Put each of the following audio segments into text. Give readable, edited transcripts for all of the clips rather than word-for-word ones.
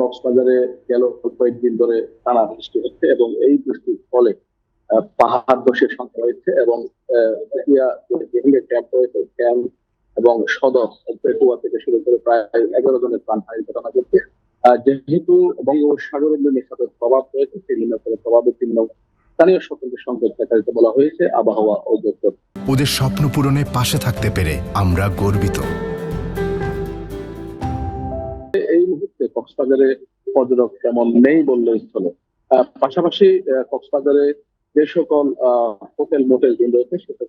কক্সবাজারে গেল কয়েকদিন ধরে টানা বৃষ্টি হচ্ছে এবং এই বৃষ্টির ফলে পাহাড় ধসের সংখ্যা রয়েছে এবং ক্যাম্প রয়েছে ক্যাম্প এবং সদর পেটুয়া থেকে শুরু করে প্রায় 11 জনের প্রাণহানির ঘটনা ঘটছে। যেহেতু বঙ্গোপসাগরের নিম্নচাপের প্রভাব রয়েছে, সেই নিম্নচাপের প্রভাবে স্থানীয় সতর্ক সংকেত জারি বলা হয়েছে আবহাওয়া অধিদপ্তর। ওদের স্বপ্ন পূরণে পাশে থাকতে পেরে আমরা গর্বিত। এই মুহূর্তে কক্সবাজারে পর্যটক তেমন নেই বললেই চলে। পাশাপাশি কক্সবাজারে যে সকল হোটেল মোটেল রয়েছে সেটা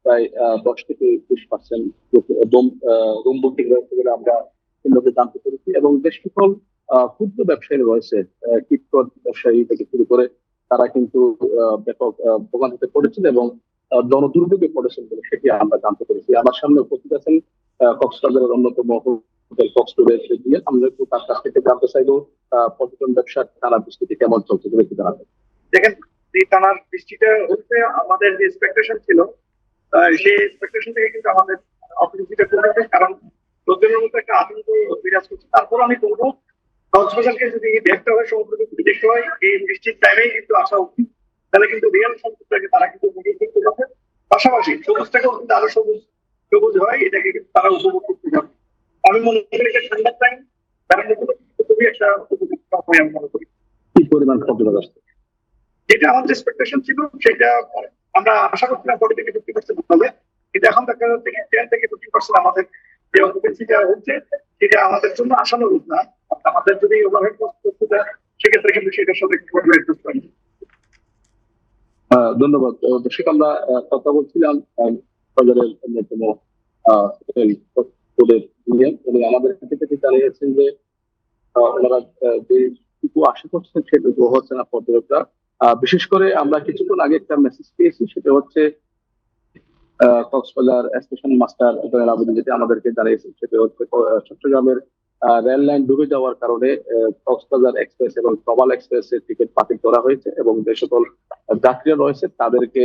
প্রায় 10 থেকে 20% রুম বুকিং রয়েছে বলে আমরা জানতে পেরেছি এবং যে সকল ক্ষুদ্র ব্যবসায়ী রয়েছে, কীটকট ব্যবসায়ী থেকে শুরু করে তারা কিন্তু ব্যাপক ভোগান্তিতে পড়েছেন এবং জনদুর্ভোগে পড়েছেন বলে সেটি আমরা জানতে পেরেছি। আমার সামনে উপস্থিত আছেন কক্সবাজারের অন্যতম হোটেল কক্সটুডে দিয়ে। আমরা একটু তার কাছ থেকে জানতে চাইবো পর্যটন ব্যবসার টানা বৃষ্টিতে কেমন চলছে বলে কি জানাবেন? দেখেন, এই টানার বৃষ্টিটা হচ্ছে আমাদের যে এক্সপেকটেশন ছিল সেই এক্সপেকটেশন থেকে কিন্তু আমাদের অপরচুনিটিটা কমে গেছে, কারণ লোকজনের মধ্যে একটা আতঙ্ক বিরাজ করছে। তারপর আমি বলবো কক্সবাজারকে যদি দেখতে হয়, সমুদ্রকে যদি দেখতে হয়, এই বৃষ্টির টাইমেই কিন্তু আসা উচিত, তাহলে কিন্তু রিয়েল সম্পদটাকে তারা কিন্তু উপভোগ করতে পারবে। পাশাপাশি সবুজটাকেও কিন্তু আরো সবুজ সবুজ হয়, এটাকে কিন্তু তারা উপভোগ করতে পারবে। আমি মনে করি এটা ঠান্ডার টাইম, কারণ খুবই একটা উপযুক্ত সময় আমি মনে করি। কি পরিমাণ পর্যটক আসছে? যেটা আমাদের এক্সপেকটেশন ছিল সেটা আমরা আশা করছিলাম 40 থেকে 50% হবে, কিন্তু এখন দেখা যাচ্ছে 10 থেকে 15% আমাদের যে অকুপেন্সিটা হচ্ছে সেটা আমাদের জন্য আশানুরূপ না। আমাদের যদি ওভারহেড কস্ট করতে যায় সেক্ষেত্রে কিন্তু সেটার সাথে অ্যাডজাস্ট করি। ধন্যবাদ দর্শক। আমরা কথা বলছিলাম বাজারের অন্যতম এবং আমাদের থেকে জানিয়েছেন যে ওনারা যেটুকু আশা করছেন সেটুকু হচ্ছে না পর্যটকরা। বিশেষ করে আমরা কিছুক্ষণ আগে একটা মেসেজ পেয়েছি, সেটা হচ্ছে কক্সবাজার স্টেশন মাস্টার আবেদন যেটি আমাদেরকে জানিয়েছেন, সেটা হচ্ছে চট্টগ্রামের রেল লাইন ডুবে যাওয়ার কারণে কক্সবাজার এক্সপ্রেস এবং প্রবাল এক্সপ্রেস এর টিকিট বাতিল করা হয়েছে এবং যে সকল যাত্রীরা রয়েছে তাদেরকে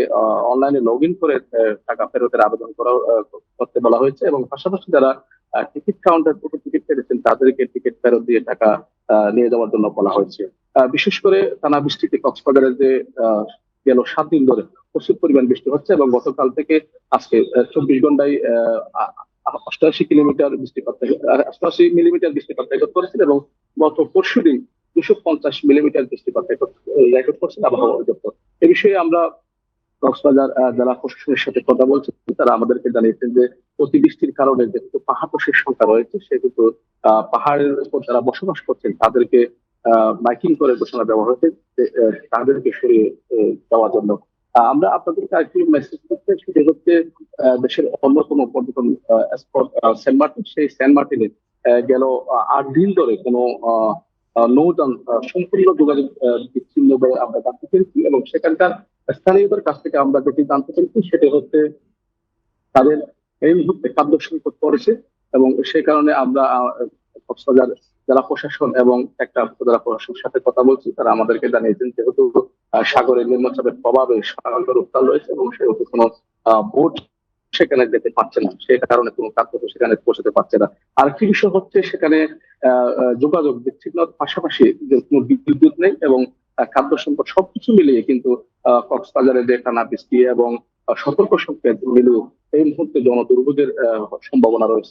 অনলাইনে লগ ইন করে টাকা ফেরতের আবেদন করতে বলা হয়েছে এবং পাশাপাশি যারা টিকিট কাউন্টার থেকে টিকিট কেটেছেন তাদেরকে টিকিট ফেরত দিয়ে টাকা নিয়ে যাওয়ার জন্য বলা হয়েছে। বিশেষ করে টানা বৃষ্টিতে কক্সবাজারের যে গেল 7 দিন ধরে প্রচুর পরিমাণ বৃষ্টি হচ্ছে এবং গতকাল থেকে আজকে 24 ঘন্টায় 88 কিলোমিটার বৃষ্টিপাত 88 মিলিমিটার বৃষ্টিপাত রেকর্ড করেছিল এবং গত পরশুদিন 250 মিলিমিটার বৃষ্টিপাত রেকর্ড করেছেন আবহাওয়া অধিদপ্তর। এ বিষয়ে আমরা কক্সবাজার জেলা প্রশাসনের সাথে কথা বলছি, তারা আমাদেরকে জানিয়েছেন যে অতিবৃষ্টির কারণে যেহেতু পাহাড় ধসের সংখ্যা রয়েছে সেহেতু পাহাড়ের উপর যারা বসবাস করছেন তাদেরকে মাইকিং করে ঘোষণা দেওয়া হয়েছে তাদেরকে সরিয়ে দেওয়ার জন্য। আমরা আপনাদেরকে আরেকটি মেসেজ করতে, সেটি হচ্ছে দেশের অন্যতম পর্যটন স্পট সেন্ট মার্টিন। সেই সেন্ট মার্টিনে গেল 8 দিন ধরে কোনো নৌযান সম্পূর্ণ যোগাযোগ বিচ্ছিন্ন বলে আমরা জানতে পেরেছি এবং সেখানকার স্থানীয়দের কাছ থেকে আমরা যেটি জানতে পেরেছি সেটা হচ্ছে তাদের এই মুহূর্তে খাদ্য সংকট পড়েছে এবং সে কারণে আমরা কক্সবাজার জেলা প্রশাসন এবং একটা জেলা প্রশাসনের সাথে কথা বলছি। তারা আমাদেরকে জানিয়েছেন যেহেতু সাগরের নিম্নচাপের প্রভাবে সাগর উত্তাল রয়েছে এবং সেহেতু কোনো বোট সেখানে যেতে পারছে না, সেই কারণে কোনো খাদ্য সেখানে পৌঁছাতে পারছে না। আর কি বিষয় হচ্ছে সেখানে যোগাযোগ বিচ্ছিন্নতার পাশাপাশি কোনো বিদ্যুৎ নেই এবং খাদ্য সংকট সবকিছু মিলিয়ে কিন্তু কক্সবাজারে যে টানা বৃষ্টি এবং সতর্ক সংকেত মিলিয়ে এই মুহূর্তে জনদুর্ভোগের সম্ভাবনা রয়েছে।